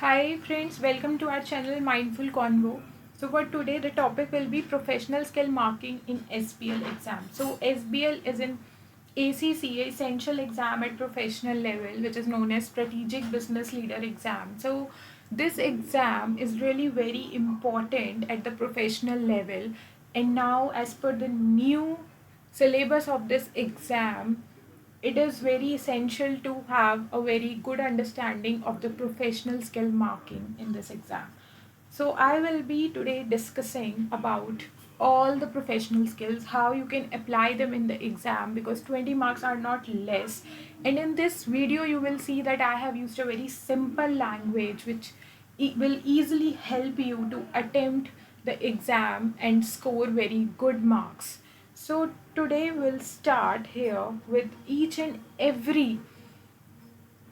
Hi friends, welcome to our channel Mindful Convo. So for today the topic will be professional skill marking in SBL exam. So SBL is an ACCA essential exam at professional level, which is known as strategic business leader exam. So this exam is really very important at the professional level, and now as per the new syllabus of this exam, it is very essential to have a very good understanding of the professional skill marking in this exam. So I will be today discussing about all the professional skills, how you can apply them in the exam, because 20 marks are not less. And in this video you will see that I have used a very simple language which will easily help you to attempt the exam and score very good marks. So today we'll start here with each and every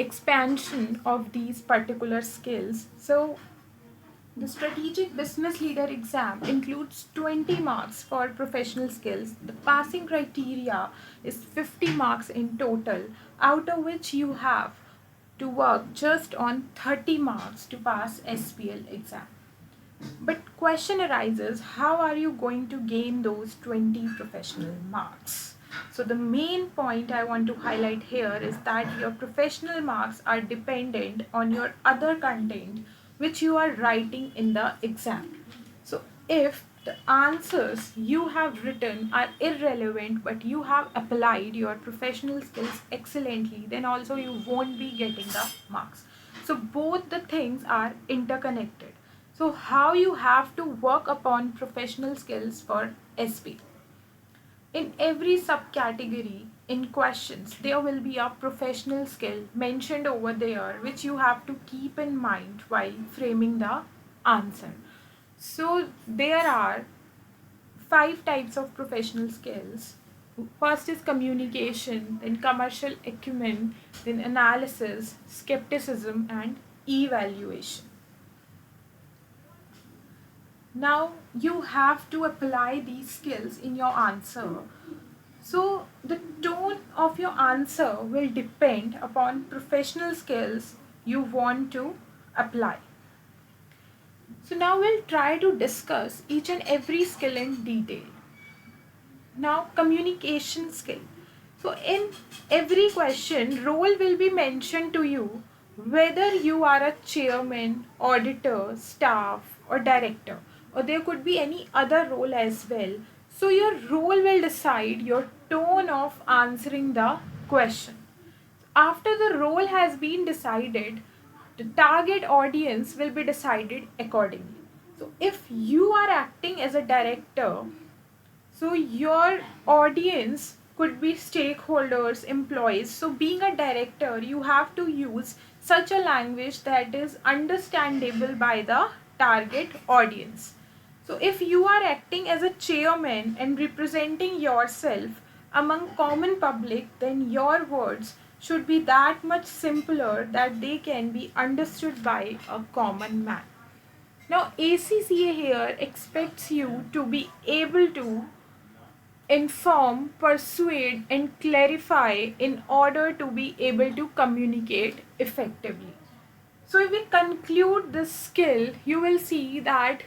expansion of these particular skills. So the strategic business leader exam includes 20 marks for professional skills. The passing criteria is 50 marks in total, out of which you have to work just on 30 marks to pass SPL exam. But question arises, how are you going to gain those 20 professional marks? So the main point I want to highlight here is that your professional marks are dependent on your other content which you are writing in the exam. So if the answers you have written are irrelevant but you have applied your professional skills excellently, then also you won't be getting the marks. So both the things are interconnected. So how you have to work upon professional skills for SP. In every subcategory in questions, there will be a professional skill mentioned over there which you have to keep in mind while framing the answer. So there are five types of professional skills. First is communication, then commercial acumen, then analysis, skepticism, and evaluation. Now you have to apply these skills in your answer. So the tone of your answer will depend upon professional skills you want to apply. So now we'll try to discuss each and every skill in detail. Now communication skill. So in every question, role will be mentioned to you, whether you are a chairman, auditor, staff, or director, or there could be any other role as well. So your role will decide your tone of answering the question. After the role has been decided, the target audience will be decided accordingly. So if you are acting as a director, so your audience could be stakeholders, employees. So being a director, you have to use such a language that is understandable by the target audience. So if you are acting as a chairman and representing yourself among common public, then your words should be that much simpler that they can be understood by a common man. Now ACCA here expects you to be able to inform, persuade, and clarify in order to be able to communicate effectively. So, if we conclude this skill, you will see that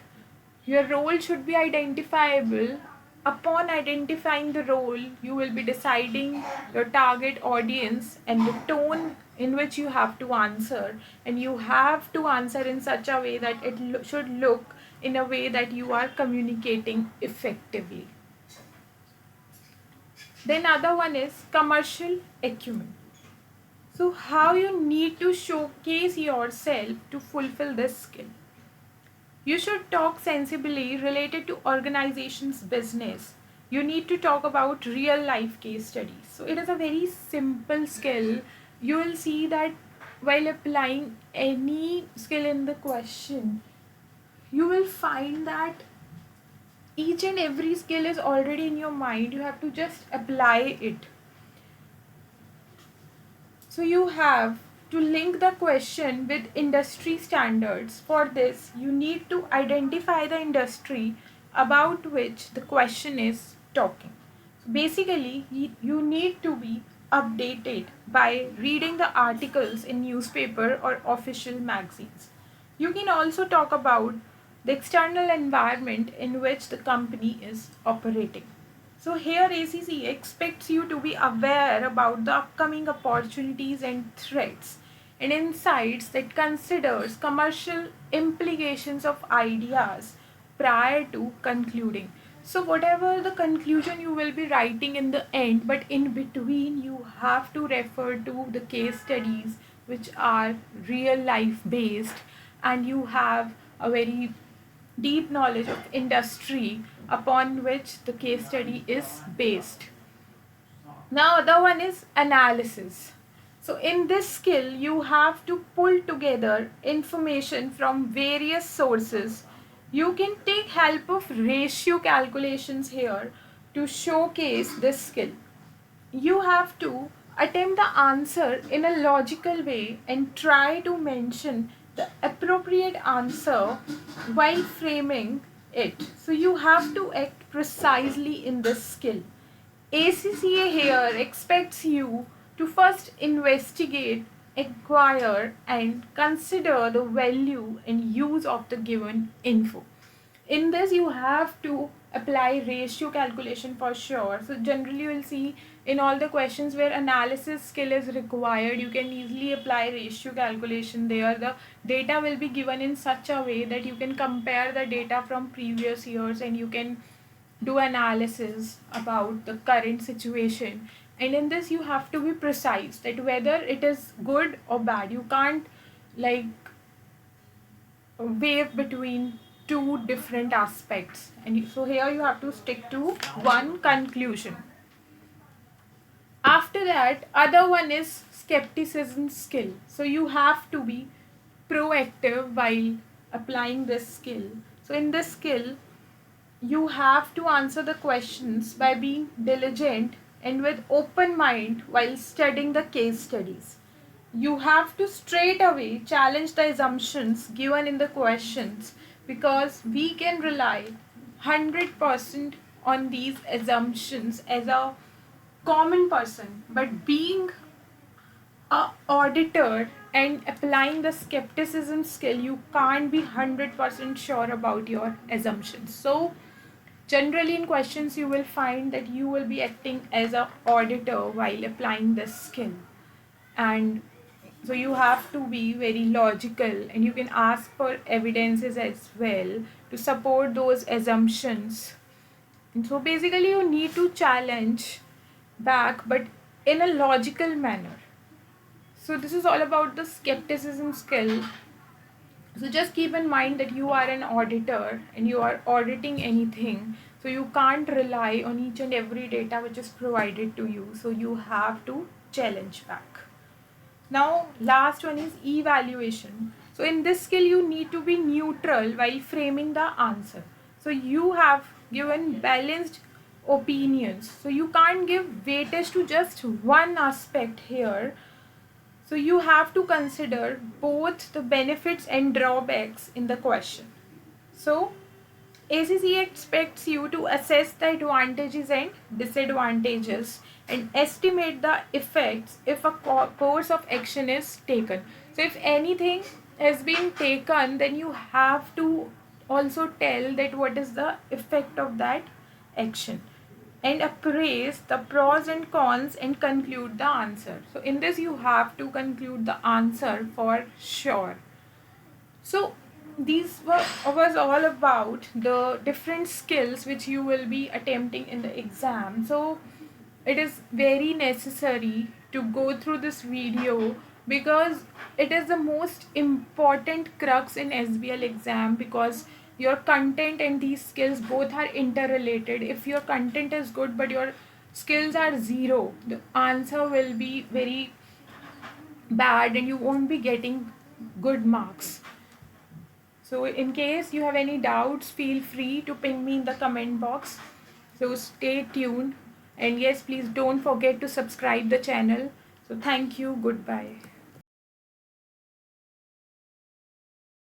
your role should be identifiable. Upon identifying the role, you will be deciding your target audience and the tone in which you have to answer, and you have to answer in such a way that it should look in a way that you are communicating effectively. Then other one is commercial acumen. So how you need to showcase yourself to fulfill this skill. You should talk sensibly related to organization's business. You need to talk about real life case studies. So it is a very simple skill. You will see that while applying any skill in the question, you will find that each and every skill is already in your mind. You have to just apply it. So you have to link the question with industry standards. For this, you need to identify the industry about which the question is talking. So basically, you need to be updated by reading the articles in newspaper or official magazines. You can also talk about the external environment in which the company is operating. So here ACC expects you to be aware about the upcoming opportunities and threats and insights that considers commercial implications of ideas prior to concluding. So whatever the conclusion you will be writing in the end, but in between you have to refer to the case studies which are real life based, and you have a very deep knowledge of industry upon which the case study is based. Now other one is analysis. So in this skill you have to pull together information from various sources. You can take help of ratio calculations here to showcase this skill. You have to attempt the answer in a logical way and try to mention the appropriate answer while framing it. So you have to act precisely in this skill. ACCA here expects you to first investigate, acquire, and consider the value and use of the given info. In this you have to apply ratio calculation for sure. So generally you will see in all the questions where analysis skill is required, you can easily apply ratio calculation there. The data will be given in such a way that you can compare the data from previous years and you can do analysis about the current situation. And in this you have to be precise that whether it is good or bad. You can't like wave between two different aspects, and so here you have to stick to one conclusion. After that, other one is skepticism skill. So you have to be proactive while applying this skill. So in this skill you have to answer the questions by being diligent and with open mind while studying the case studies. You have to straight away challenge the assumptions given in the questions, because we can rely 100% on these assumptions as a common person, but being a auditor and applying the skepticism skill, you can't be 100% sure about your assumptions. So generally in questions you will find that you will be acting as a auditor while applying this skill. And so you have to be very logical and you can ask for evidences as well to support those assumptions. And so basically you need to challenge back, but in a logical manner. So this is all about the skepticism skill. So just keep in mind that you are an auditor and you are auditing anything. So you can't rely on each and every data which is provided to you. So you have to challenge back. Now last one is evaluation. So in this skill you need to be neutral while framing the answer. So you have given balanced opinions. So you can't give weightage to just one aspect here. So you have to consider both the benefits and drawbacks in the question. So ACCA expects you to assess the advantages and disadvantages and estimate the effects if a course of action is taken. So if anything has been taken, then you have to also tell that what is the effect of that action and appraise the pros and cons and conclude the answer. So in this you have to conclude the answer for sure. So these was all about the different skills which you will be attempting in the exam. So it is very necessary to go through this video because it is the most important crux in SBL exam, because your content and these skills both are interrelated. If your content is good but your skills are zero, the answer will be very bad and you won't be getting good marks. So in case you have any doubts, feel free to ping me in the comment box. So stay tuned, and yes, please don't forget to subscribe the channel. So thank you, goodbye.